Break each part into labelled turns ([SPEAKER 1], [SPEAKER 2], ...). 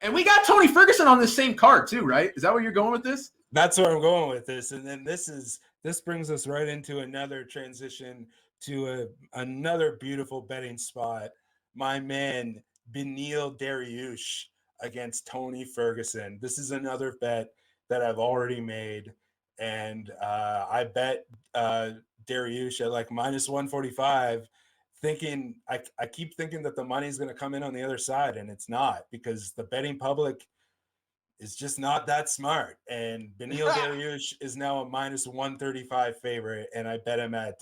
[SPEAKER 1] And we got Tony Ferguson on this same card too, right? Is that where you're going with this?
[SPEAKER 2] That's where I'm going with this. And then this brings us right into another transition to another beautiful betting spot. My man, Beneil Dariush against Tony Ferguson. This is another bet that I've already made. And I bet Dariush at like minus 145, thinking I keep thinking that the money's going to come in on the other side, and it's not, because the betting public is just not that smart. And Beneil Dariush is now a minus 135 favorite, and I bet him at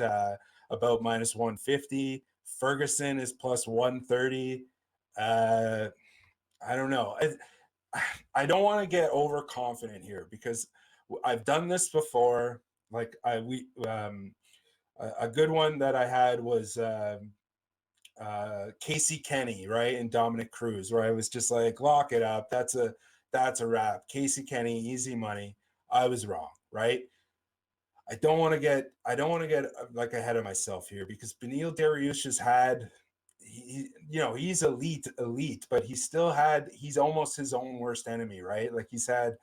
[SPEAKER 2] about minus 150. Ferguson is plus 130. I don't know. I don't want to get overconfident here, because I've done this before. Like a good one that I had was Casey Kenny, right, and Dominic Cruz, where I was just like, lock it up. That's a wrap. Casey Kenny, easy money. I was wrong, right? I don't want to get like ahead of myself here, because Beneil Dariush has had, he's elite, but he's almost his own worst enemy, right? Like, he's had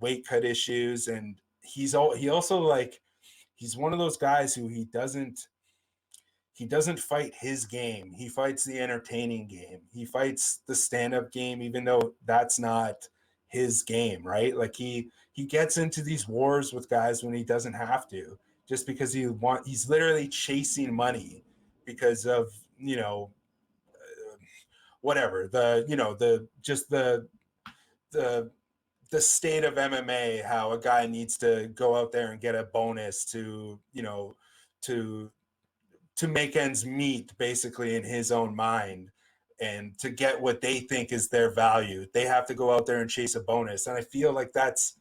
[SPEAKER 2] weight cut issues, and he also, like, he's one of those guys who he doesn't fight his game. He fights the entertaining game. He fights the stand-up game, even though that's not his game, right? Like, he gets into these wars with guys when he doesn't have to, just because he's literally chasing money because of, whatever, the state of MMA, how a guy needs to go out there and get a bonus to make ends meet, basically, in his own mind, and to get what they think is their value. They have to go out there and chase a bonus. And I feel like that's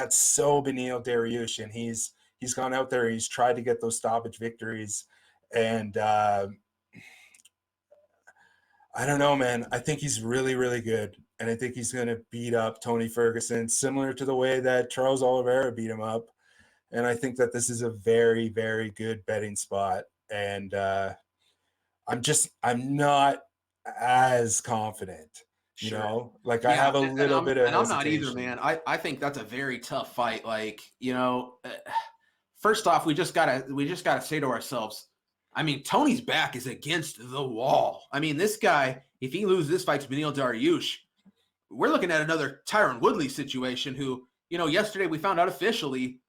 [SPEAKER 2] so Beneil Dariush, and he's gone out there, he's tried to get those stoppage victories, and I don't know, man. I think he's really, really good, and I think he's going to beat up Tony Ferguson, similar to the way that Charles Oliveira beat him up. And I think that this is a very, very good betting spot. And I'm not as confident, like, I have a little bit of hesitation.
[SPEAKER 1] And I'm not either, man. I think that's a very tough fight. Like, first off, we just gotta say to ourselves, I mean, Tony's back is against the wall. I mean, this guy, if he loses this fight to Beneil Dariush, we're looking at another Tyron Woodley situation, who, yesterday we found out officially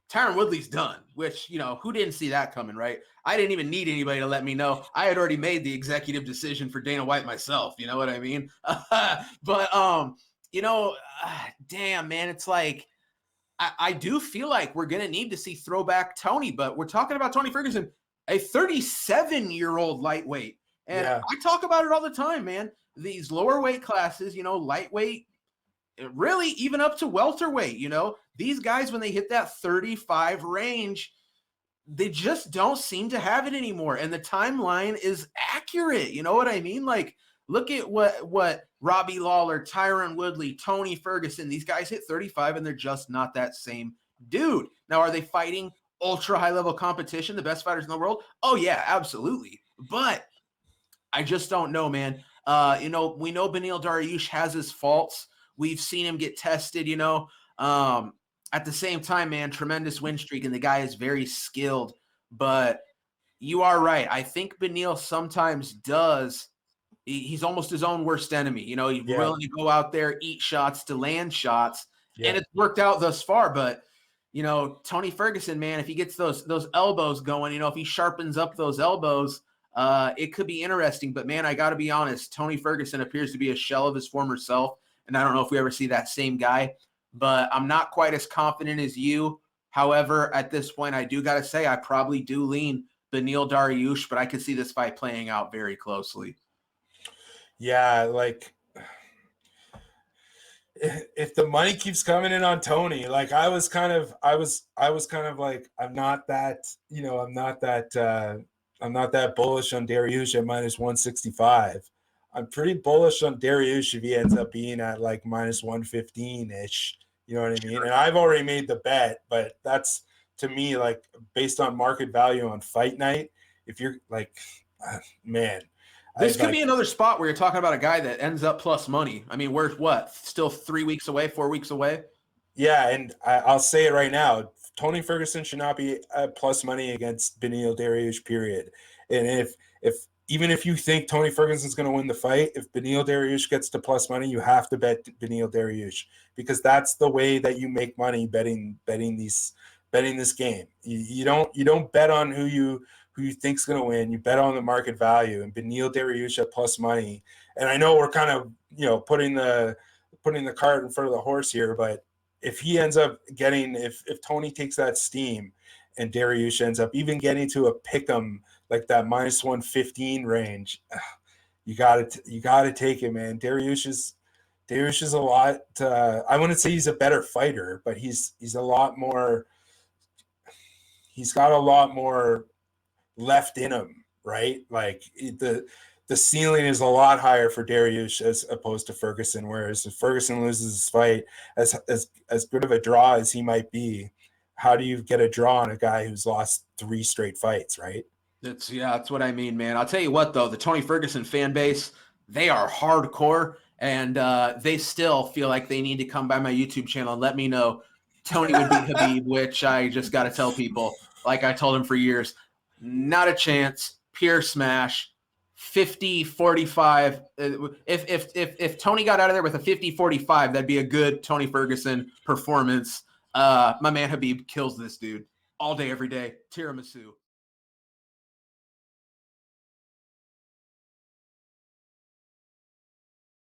[SPEAKER 1] Tyron Woodley's done, which, who didn't see that coming, right? I didn't even need anybody to let me know. I had already made the executive decision for Dana White myself. You know what I mean? But, damn, man, it's like, I do feel like we're going to need to see throwback Tony, but we're talking about Tony Ferguson, a 37-year-old lightweight. And I talk about it all the time, man. These lower weight classes, lightweight, really even up to welterweight, these guys, when they hit that 35 range, they just don't seem to have it anymore. And the timeline is accurate. You know what I mean? Like, look at what Robbie Lawler, Tyron Woodley, Tony Ferguson, these guys hit 35 and they're just not that same dude. Now, are they fighting ultra high level competition, the best fighters in the world? Oh yeah, absolutely. But I just don't know, man. We know Beneil Dariush has his faults. We've seen him get tested, at the same time, man, tremendous win streak, and the guy is very skilled. But you are right. I think Beneil sometimes does. He's almost his own worst enemy. He's willing to go out there, eat shots to land shots, and it's worked out thus far. But Tony Ferguson, man, if he gets those elbows going, if he sharpens up those elbows, it could be interesting. But man, I got to be honest, Tony Ferguson appears to be a shell of his former self, and I don't know if we ever see that same guy. But I'm not quite as confident as you. However, at this point, I do got to say I probably do lean Beneil Dariush, but I could see this fight playing out very closely.
[SPEAKER 2] Yeah, like, if the money keeps coming in on Tony, like, I was kind of like, I'm not that bullish on Dariush at minus 165. I'm pretty bullish on Dariush if he ends up being at like minus 115-ish. You know what I mean? And I've already made the bet, but that's, to me, like, based on market value on fight night, if you're like, man,
[SPEAKER 1] This could be another spot where you're talking about a guy that ends up plus money. I mean, we're still 3 weeks away, 4 weeks away?
[SPEAKER 2] Yeah, and I'll say it right now. Tony Ferguson should not be at plus money against Beneil Dariush, period. And if even if you think Tony Ferguson's going to win the fight, if Beneil Dariush gets to plus money, you have to bet Beneil Dariush, because that's the way that you make money betting this game. You don't bet on who you think's going to win. You bet on the market value, and Beneil Dariush at plus money. And I know we're kind of putting the cart in front of the horse here, but if he ends up getting, if Tony takes that steam and Dariush ends up even getting to a pick'em like that minus 115 range, you gotta take it, man. Dariush is a lot. I wouldn't say he's a better fighter, but he's a lot more. He's got a lot more left in him, right? Like the ceiling is a lot higher for Dariush as opposed to Ferguson. Whereas if Ferguson loses his fight, as good of a draw as he might be, how do you get a draw on a guy who's lost 3 straight fights, right?
[SPEAKER 1] That's what I mean, man. I'll tell you what, though, the Tony Ferguson fan base, they are hardcore, and they still feel like they need to come by my YouTube channel and let me know Tony would beat Khabib, which I just got to tell people, like I told him for years, not a chance, pure smash. 50-45. If Tony got out of there with a 50-45, that'd be a good Tony Ferguson performance. My man Khabib kills this dude all day, every day. Tiramisu.